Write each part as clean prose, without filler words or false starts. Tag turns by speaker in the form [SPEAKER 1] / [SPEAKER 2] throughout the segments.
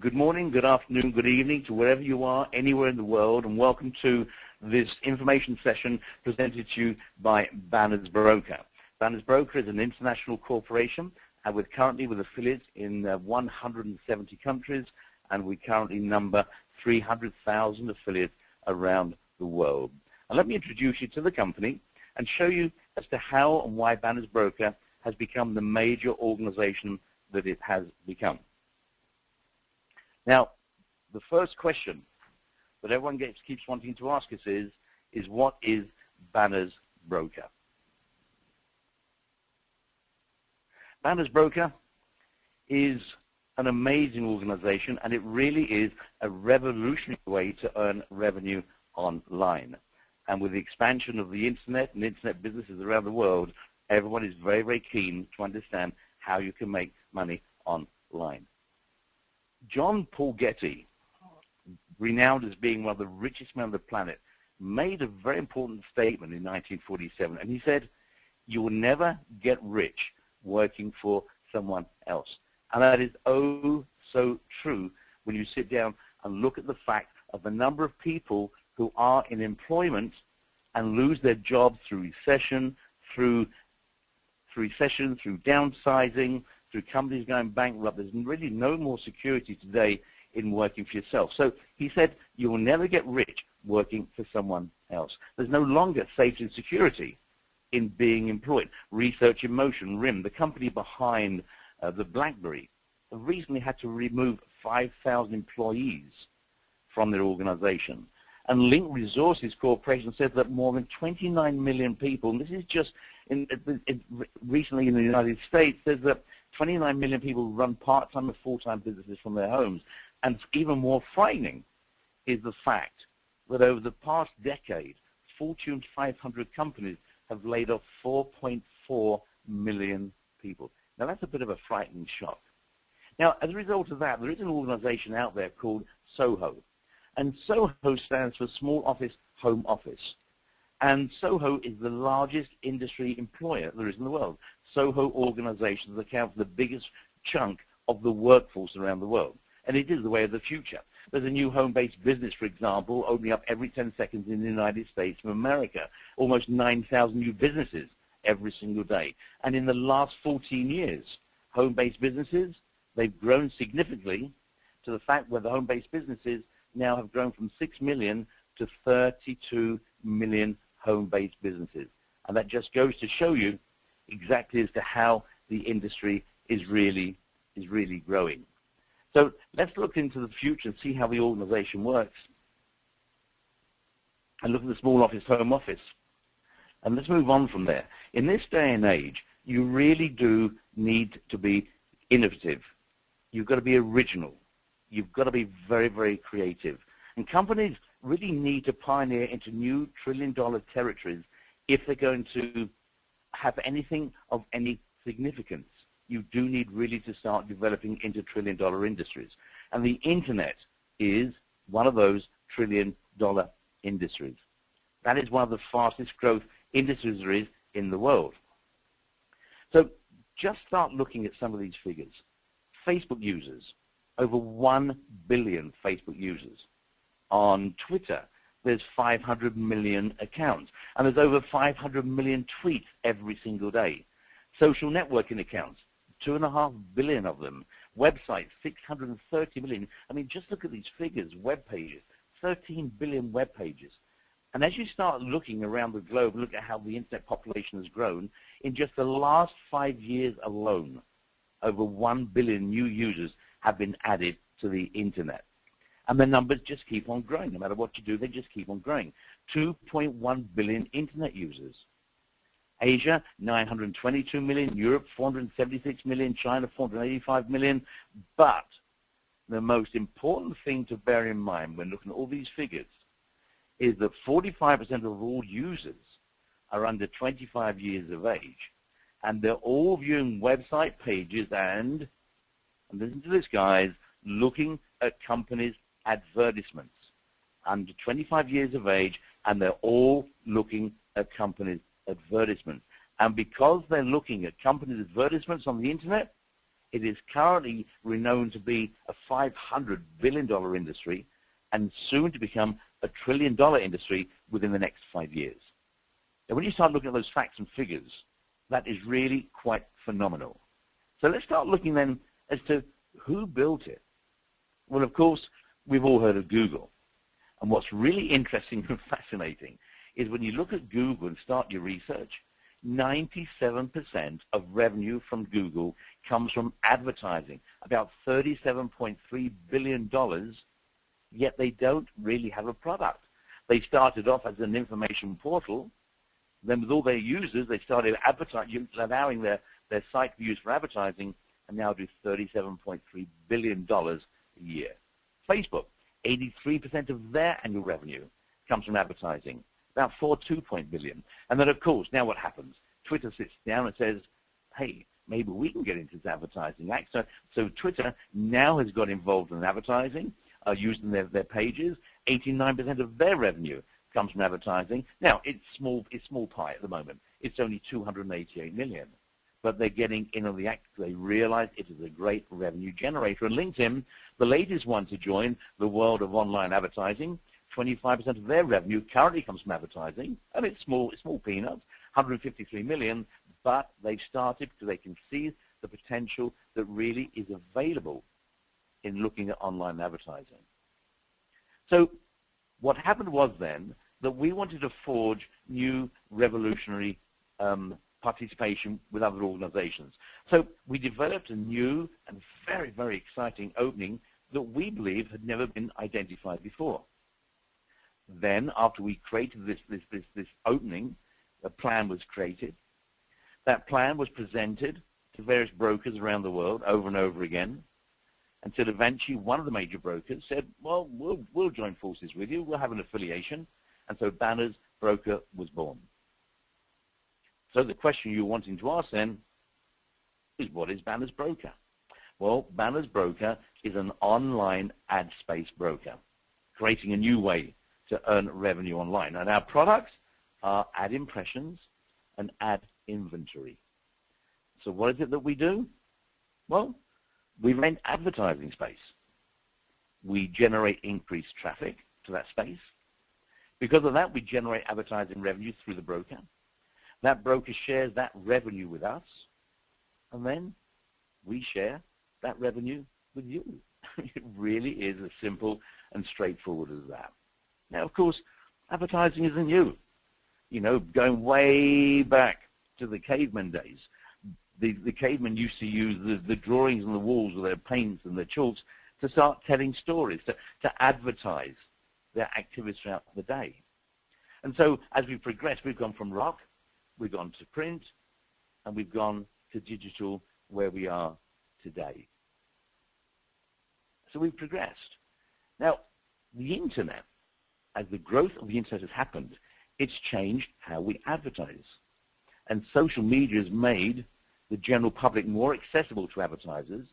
[SPEAKER 1] Good morning, good afternoon, good evening to wherever you are, anywhere in the world, and welcome to this information session presented to you by BannersBroker. BannersBroker is an international corporation, and we're currently with affiliates in 170 countries, and we currently number 300,000 affiliates around the world. And let me introduce you to the company and show you as to how and why BannersBroker has become the major organization that it has become. Now, the first question that everyone keeps wanting to ask us is what is BannersBroker? BannersBroker is an amazing organization, and it really is a revolutionary way to earn revenue online. And with the expansion of the internet and internet businesses around the world, everyone is very, very keen to understand how you can make money online. John Paul Getty, renowned as being one of the richest men on the planet, made a very important statement in 1947, and he said, "You will never get rich working for someone else." And that is oh so true when you sit down and look at the fact of the number of people who are in employment and lose their jobs through recession, through downsizing, through companies going bankrupt. There's really no more security today in working for yourself. So he said, you will never get rich working for someone else. There's no longer safety and security in being employed. Research in Motion, RIM, the company behind the BlackBerry, recently had to remove 5,000 employees from their organization. And Link Resources Corporation says that more than 29 million people, and this is just recently in the United States, says that 29 million people run part-time and full-time businesses from their homes. And even more frightening is the fact that over the past decade, Fortune 500 companies have laid off 4.4 million people. Now, that's a bit of a frightening shock. Now, as a result of that, there is an organization out there called SOHO. And SOHO stands for Small Office Home Office. And SOHO is the largest industry employer there is in the world. SOHO organizations account for the biggest chunk of the workforce around the world. And it is the way of the future. There's a new home-based business, for example, opening up every 10 seconds in the United States of America. Almost 9,000 new businesses every single day. And in the last 14 years, home-based businesses, they've grown significantly to the fact where the home-based businesses now have grown from 6 million to 32 million home-based businesses. And that just goes to show you exactly as to how the industry is really growing. So let's look into the future and see how the organization works. And look at the small office, home office. And let's move on from there. In this day and age, you really do need to be innovative. You've got to be original. You've got to be very, very creative. And companies really need to pioneer into new trillion-dollar territories if they're going to have anything of any significance. You do need really to start developing into trillion-dollar industries. And the internet is one of those trillion-dollar industries. That is one of the fastest growth industries there is in the world. So just start looking at some of these figures. Facebook users, over 1 billion Facebook users. On Twitter, there's 500 million accounts, and there's over 500 million tweets every single day. Social networking accounts, 2.5 billion of them. Websites, 630 million. I mean, just look at these figures, web pages, 13 billion web pages. And as you start looking around the globe, look at how the internet population has grown, in just the last 5 years alone, over 1 billion new users have been added to the internet. And the numbers just keep on growing. No matter what you do, they just keep on growing. 2.1 billion internet users. Asia, 922 million. Europe, 476 million. China, 485 million. But the most important thing to bear in mind when looking at all these figures is that 45% of all users are under 25 years of age. And they're all viewing website pages and listen to this, guys, looking at companies' advertisements under 25 years of age, and they're all looking at companies' advertisements. And because they're looking at companies' advertisements on the internet, It is currently renowned to be a $500 billion industry and soon to become a $1 trillion industry within the next 5 years. Now, when you start looking at those facts and figures, that is really quite phenomenal. So let's start looking then as to who built it. Well, of course, we've all heard of Google. And what's really interesting and fascinating is when you look at Google and start your research, 97% of revenue from Google comes from advertising, about $37.3 billion, yet they don't really have a product. They started off as an information portal. Then with all their users, they started allowing their site to be used for advertising, and now do $37.3 billion a year. Facebook, 83% of their annual revenue comes from advertising, about $4.2 billion. And then, of course, now what happens? Twitter sits down and says, hey, maybe we can get into this advertising act. So Twitter now has got involved in advertising, using their pages. 89% of their revenue comes from advertising. Now, it's small pie at the moment. It's only $288 million. But they're getting in on the act. They realize it is a great revenue generator. And LinkedIn, the latest one to join the world of online advertising, 25% of their revenue currently comes from advertising, and it's small peanuts, 153 million, but they've started because they can see the potential that really is available in looking at online advertising. So what happened was then that we wanted to forge new revolutionary participation with other organizations. So we developed a new and very, very exciting opening that we believe had never been identified before. Then, after we created this opening, a plan was created. That plan was presented to various brokers around the world over and over again, until eventually one of the major brokers said, well, we'll join forces with you. We'll have an affiliation. And so BannersBroker was born. So the question you're wanting to ask then is, what is BannersBroker? Well, BannersBroker is an online ad space broker, creating a new way to earn revenue online. And our products are ad impressions and ad inventory. So what is it that we do? Well, we rent advertising space. We generate increased traffic to that space. Because of that, we generate advertising revenue through the broker. That broker shares that revenue with us, and then we share that revenue with you. It really is as simple and straightforward as that. Now, of course, advertising isn't new. You know, going way back to the caveman days, the cavemen used to use the drawings on the walls with their paints and their chalks to start telling stories, to advertise their activities throughout the day. And so as we progressed, we've gone from rock, we've gone to print, and we've gone to digital where we are today. So we've progressed. Now, the internet, as the growth of the internet has happened, it's changed how we advertise. And social media has made the general public more accessible to advertisers,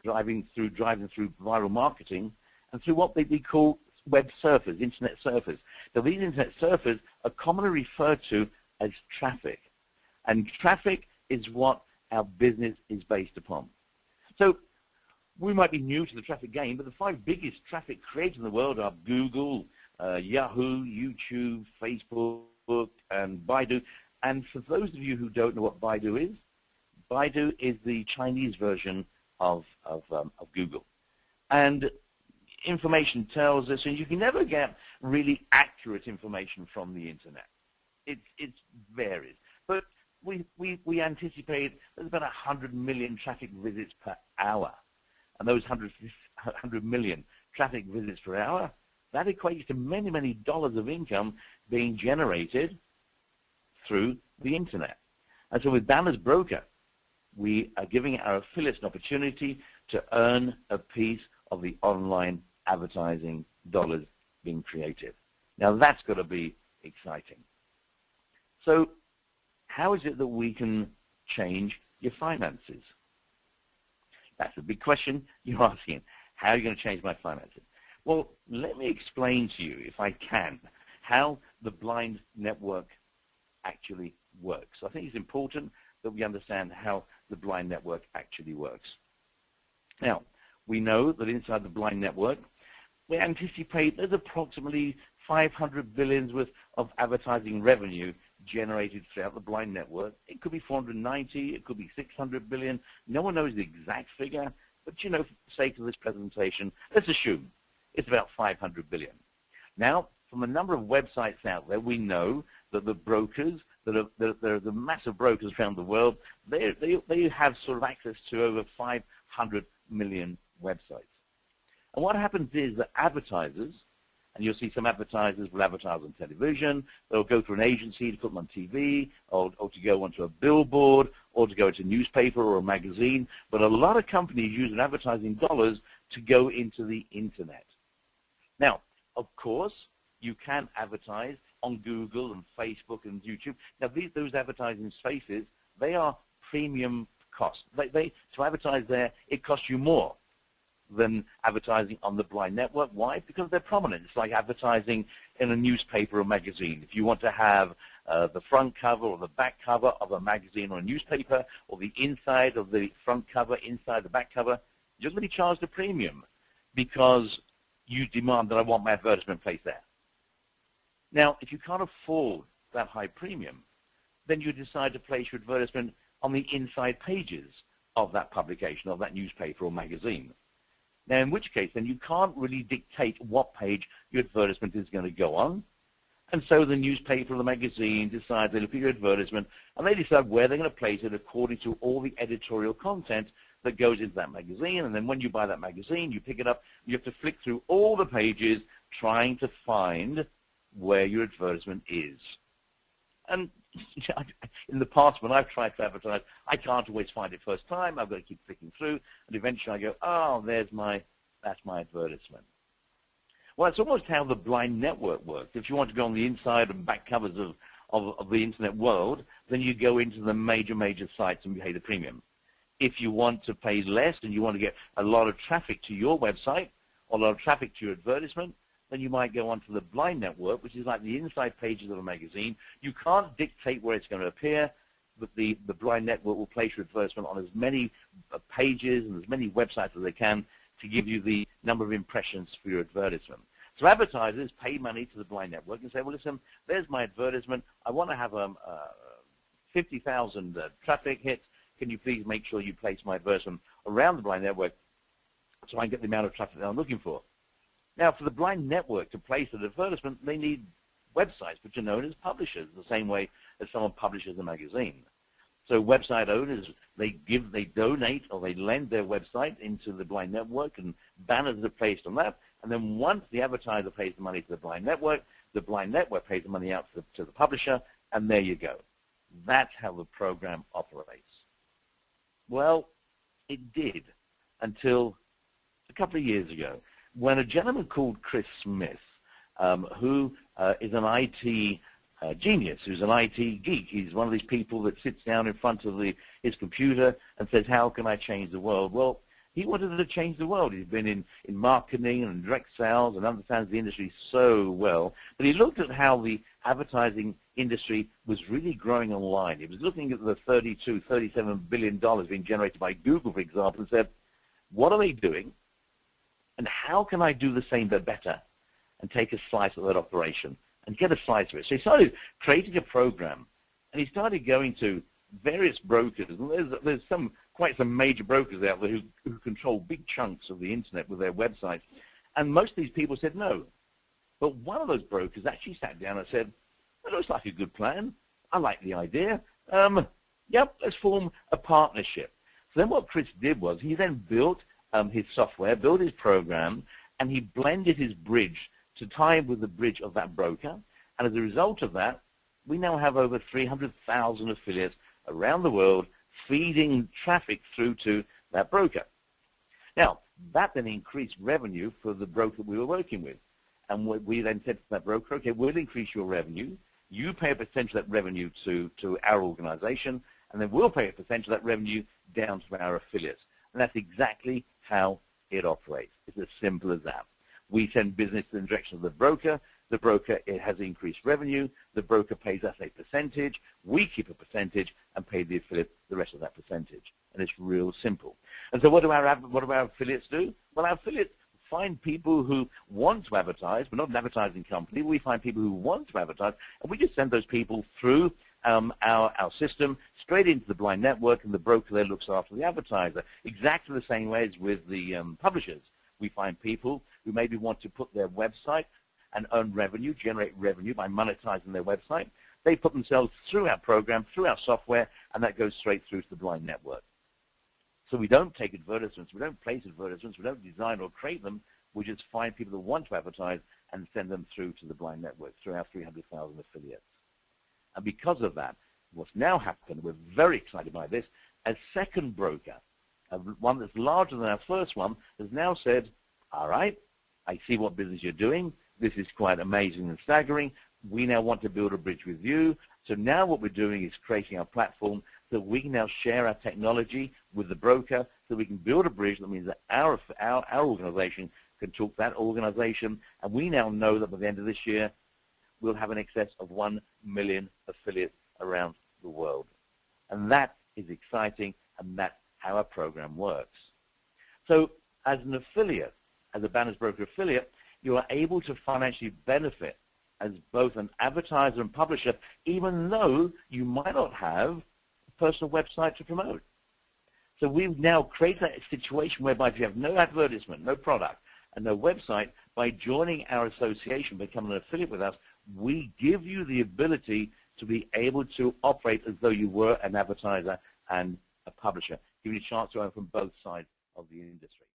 [SPEAKER 1] driving through viral marketing, and through what we call web surfers, internet surfers. So these internet surfers are commonly referred to as traffic. And traffic is what our business is based upon. So we might be new to the traffic game, but the 5 biggest traffic creators in the world are Google, Yahoo, YouTube, Facebook, and Baidu. And for those of you who don't know what Baidu is the Chinese version of Google. And information tells us, and you can never get really accurate information from the internet. It varies. But we anticipate there's about 100 million traffic visits per hour. And those 100 million traffic visits per hour, that equates to many, many dollars of income being generated through the internet. And so with BannersBroker, we are giving our affiliates an opportunity to earn a piece of the online advertising dollars being created. Now that's got to be exciting. So how is it that we can change your finances? That's a big question you're asking. How are you going to change my finances? Well, let me explain to you, if I can, how the blind network actually works. I think it's important that we understand how the blind network actually works. Now, we know that inside the blind network, we anticipate there's approximately 500 billion worth of advertising revenue generated throughout the blind network. It could be 490, it could be 600 billion. No one knows the exact figure, but you know, for the sake of this presentation, let's assume it's about 500 billion. Now, from a number of websites out there, we know that the brokers, the massive brokers around the world, they have sort of access to over 500 million websites. And what happens is that advertisers, and you'll see some advertisers will advertise on television, they'll go through an agency to put them on TV, or to go onto a billboard, or to go into a newspaper or a magazine, but a lot of companies use advertising dollars to go into the internet. Now, of course, you can advertise on Google and Facebook and YouTube. Now, those advertising spaces, they are premium cost. To advertise there, it costs you more than advertising on the blind network. Why? Because they're prominent. It's like advertising in a newspaper or magazine. If you want to have the front cover or the back cover of a magazine or a newspaper, or the inside of the front cover, inside the back cover, you're going to be charged a premium because you demand that I want my advertisement placed there. Now, if you can't afford that high premium, then you decide to place your advertisement on the inside pages of that publication, of that newspaper or magazine. Now, in which case, then you can't really dictate what page your advertisement is going to go on. And so the newspaper or the magazine decide, they look at your advertisement, and they decide where they're going to place it according to all the editorial content that goes into that magazine. And then when you buy that magazine, you pick it up, you have to flick through all the pages trying to find where your advertisement is. And in the past, when I've tried to advertise, I can't always find it first time. I've got to keep clicking through, and eventually I go, oh, that's my advertisement. Well, it's almost how the blind network works. If you want to go on the inside and back covers of the internet world, then you go into the major sites and pay the premium. If you want to pay less and you want to get a lot of traffic to your website or a lot of traffic to your advertisement, then you might go onto the blind network, which is like the inside pages of a magazine. You can't dictate where it's going to appear, but the blind network will place your advertisement on as many pages and as many websites as they can to give you the number of impressions for your advertisement. So advertisers pay money to the blind network and say, well, listen, there's my advertisement. I want to have 50,000 traffic hits. Can you please make sure you place my advertisement around the blind network so I can get the amount of traffic that I'm looking for? Now, for the blind network to place an advertisement, they need websites, which are known as publishers, the same way as someone publishes a magazine. So website owners, they donate or they lend their website into the blind network, and banners are placed on that. And then once the advertiser pays the money to the blind network pays the money out to the publisher, and there you go. That's how the program operates. Well, it did until a couple of years ago, when a gentleman called Chris Smith, who is an IT genius, who's an IT geek. He's one of these people that sits down in front of his computer and says, how can I change the world? Well, he wanted to change the world. He's been in marketing and direct sales and understands the industry so well. But he looked at how the advertising industry was really growing online. He was looking at the $32, $37 billion being generated by Google, for example, and said, what are they doing? And how can I do the same but better and take a slice of that operation and get a slice of it? So he started creating a program, and he started going to various brokers. And there's quite some major brokers out there who control big chunks of the internet with their websites. And most of these people said no. But one of those brokers actually sat down and said, that looks like a good plan. I like the idea. Yep, let's form a partnership. So then what Chris did was he then built his software, built his program, and he blended his bridge to tie in with the bridge of that broker. And as a result of that, we now have over 300,000 affiliates around the world feeding traffic through to that broker. Now, that then increased revenue for the broker we were working with. And we then said to that broker, okay, we'll increase your revenue. You pay a percentage of that revenue to our organization, and then we'll pay a percentage of that revenue down to our affiliates. And that's exactly how it operates. It's as simple as that. We send business in the direction of the broker. The broker, it has increased revenue. The broker pays us a percentage. We keep a percentage and pay the affiliate the rest of that percentage. And it's real simple. And so what do our affiliates do? Well, our affiliates find people who want to advertise. We're not an advertising company. We find people who want to advertise, and we just send those people through our system straight into the blind network, and the broker there looks after the advertiser. Exactly the same way as with the publishers. We find people who maybe want to put their website and earn revenue, generate revenue by monetizing their website. They put themselves through our program, through our software, and that goes straight through to the blind network. So we don't take advertisements, we don't place advertisements, we don't design or create them. We just find people that want to advertise and send them through to the blind network, through our 300,000 affiliates. And because of that, what's now happened, we're very excited by this, a second broker, one that's larger than our first one, has now said, all right, I see what business you're doing. This is quite amazing and staggering. We now want to build a bridge with you. So now what we're doing is creating our platform so we can now share our technology with the broker so we can build a bridge. That means that our organization can talk to that organization, and we now know that by the end of this year, we'll have an excess of 1 million affiliates around the world. And that is exciting, and that's how our program works. So as an affiliate, as a BannersBroker affiliate, you are able to financially benefit as both an advertiser and publisher, even though you might not have a personal website to promote. So we've now created a situation whereby if you have no advertisement, no product, and no website, by joining our association, becoming an affiliate with us, we give you the ability to be able to operate as though you were an advertiser and a publisher, giving you a chance to earn from both sides of the industry.